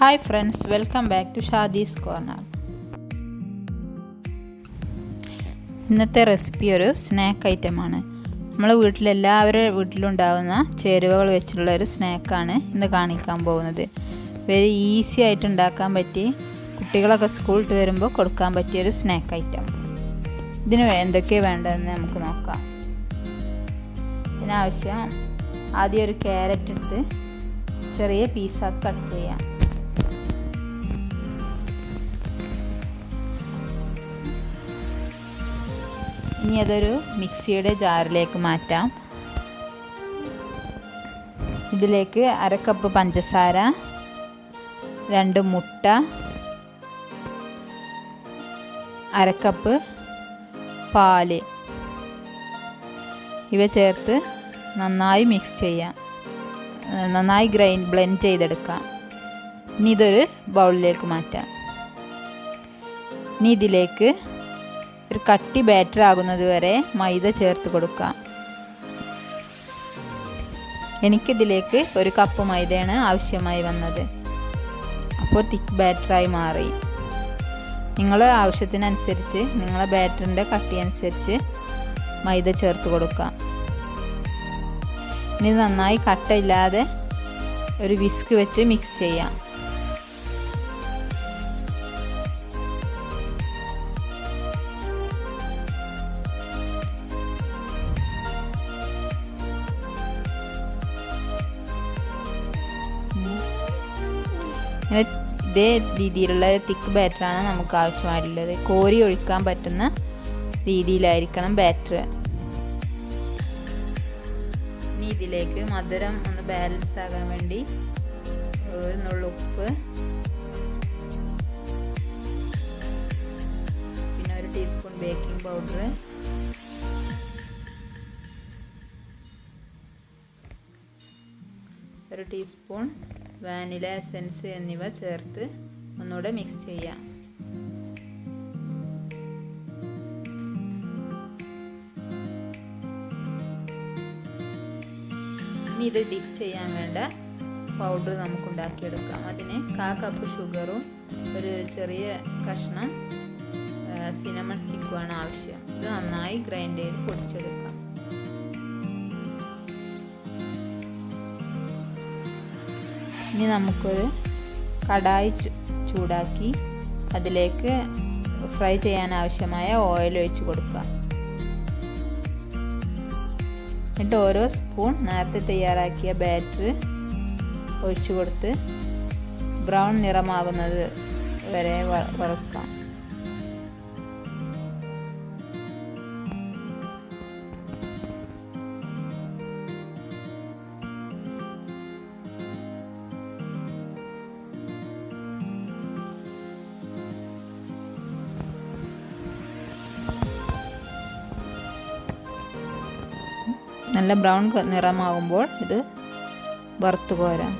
Hi friends, welcome back to Shadi's Corner. ഇന്നത്തെ recipe ഒരു snack ഐറ്റമാണ്. നമ്മളെ വീട്ടിലെല്ലാവരുടെ വീട്ടിലുണ്ടാവുന്ന ചേരുവകൾ വെച്ചുള്ള ഒരു സ്നാക്കാണ് ഇന്ന് കാണിക്കാൻ പോകുന്നത്. വെരി ഈസി ആയിട്ട് ഉണ്ടാക്കാൻ പറ്റി കുട്ടികളൊക്കെ സ്കൂളിൽ വിട്ട് വരുമ്പോൾ കൊടുക്കാൻ പറ്റിയ ഒരു സ്നാക്ക് ഐറ്റം. ഇതിന് എന്തൊക്കെ വേണ്ടതെന്ന് നമുക്ക് നോക്കാം. ഇതിനാവശ്യം ആദ്യം ഒരു ക്യാരറ്റ് എടുത്ത് ചെറിയ പീസാക്കി കട്ട് ചെയ്യാം. ഇനി അതൊരു മിക്സിയുടെ ജാറിലേക്ക് മാറ്റാം. ഇതിലേക്ക് 1/2 കപ്പ് പഞ്ചസാര, 2 മുട്ട, 1/2 കപ്പ് പാല് ഇവ ചേർത്ത് നന്നായി മിക്സ് ചെയ്യാം. നന്നായി ബ്ലെൻഡ് ചെയ്തെടുക്കാം. ഇനി ഇതൊരു ബൗളിലേക്ക് മാറ്റാം. ഇനി ഇതിലേക്ക് ഒരു കട്ടി ബാറ്റർ ആകുന്നത് വരെ മൈദ ചേർത്ത് കൊടുക്കാം. എനിക്കിതിലേക്ക് 1 കപ്പ് മൈദയാണ് ആവശ്യമായി വന്നത്. അപ്പോൾ തിക്ക് ബാറ്ററായി മാറി. നിങ്ങളെ ആവശ്യത്തിനനുസരിച്ച് നിങ്ങളെ ബാറ്ററിൻ്റെ കട്ടി അനുസരിച്ച് മൈദ ചേർത്ത് കൊടുക്കാം. ഇനി നന്നായി കട്ടയില്ലാതെ ഒരു വിസ്ക് വെച്ച് മിക്സ് ചെയ്യാം. ഇതേ രീതിയിലുള്ള തിക്ക് ബാറ്ററാണ് നമുക്ക് ആവശ്യമായിട്ടുള്ളത്. കോരി ഒഴിക്കാൻ പറ്റുന്ന രീതിയിലായിരിക്കണം ബാറ്റർ. ഇനി ഇതിലേക്ക് മധുരം ഒന്ന് ബാലൻസ് ആകാൻ വേണ്ടി ഒരു നുള്ളു ഉപ്പ്, പിന്നെ 1 ടീസ്പൂൺ ബേക്കിംഗ് പൗഡർ, ഒരു ടീസ്പൂൺ വാനില എസൻസ് എന്നിവ ചേർത്ത് ഒന്നുകൂടെ മിക്സ് ചെയ്യാം. ഇനി ഇത് ഡിപ്പ് ചെയ്യാൻ വേണ്ട പൗഡർ നമുക്ക് ഉണ്ടാക്കിയെടുക്കാം. അതിന് 1/4 കപ്പ് ഷുഗറും ഒരു ചെറിയ കഷ്ണം സിനമൺ സ്റ്റിക്കുമാണ് ആവശ്യം. ഇത് നന്നായി ഗ്രൈൻഡ് ചെയ്ത് പൊടിച്ചെടുക്കാം. ഇനി നമുക്കൊരു കടായി ചൂടാക്കി അതിലേക്ക് ഫ്രൈ ചെയ്യാൻ ആവശ്യമായ ഓയിൽ ഒഴിച്ച് കൊടുക്കാം. എന്നിട്ട് ഓരോ സ്പൂൺ നേരത്തെ തയ്യാറാക്കിയ ബാറ്റർ ഒഴിച്ചു കൊടുത്ത് ബ്രൗൺ നിറമാകുന്നത് വരെ വറുക്കാം. നല്ല ബ്രൗൺ നിറമാകുമ്പോൾ ഇത് വറുത്ത് കോരാം.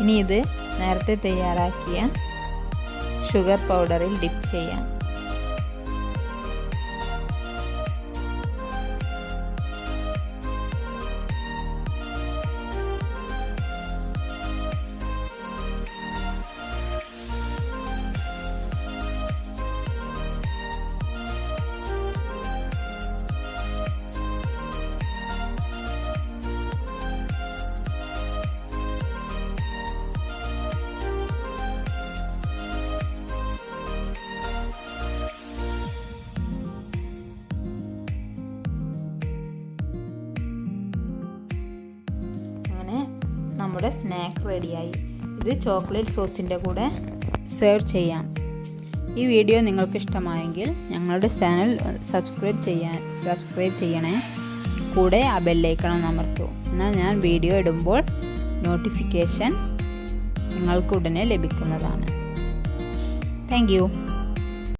ഇനി ഇത് നേരത്തെ തയ്യാറാക്കിയ ഷുഗർ പൗഡറിൽ ഡിപ്പ് ചെയ്യാം. നമ്മുടെ സ്നാക്ക് റെഡിയായി. ഇത് ചോക്ലേറ്റ് സോസിൻ്റെ കൂടെ സെർവ് ചെയ്യാം. ഈ വീഡിയോ നിങ്ങൾക്ക് ഇഷ്ടമായെങ്കിൽ ഞങ്ങളുടെ ചാനൽ സബ്സ്ക്രൈബ് ചെയ്യണേ. കൂടെ ആ ബെല്ലൈക്കൺ അമർത്തൂ. എന്നാൽ ഞാൻ വീഡിയോ ഇടുമ്പോൾ നോട്ടിഫിക്കേഷൻ നിങ്ങൾക്ക് ഉടനെ ലഭിക്കുന്നതാണ്. Thank you.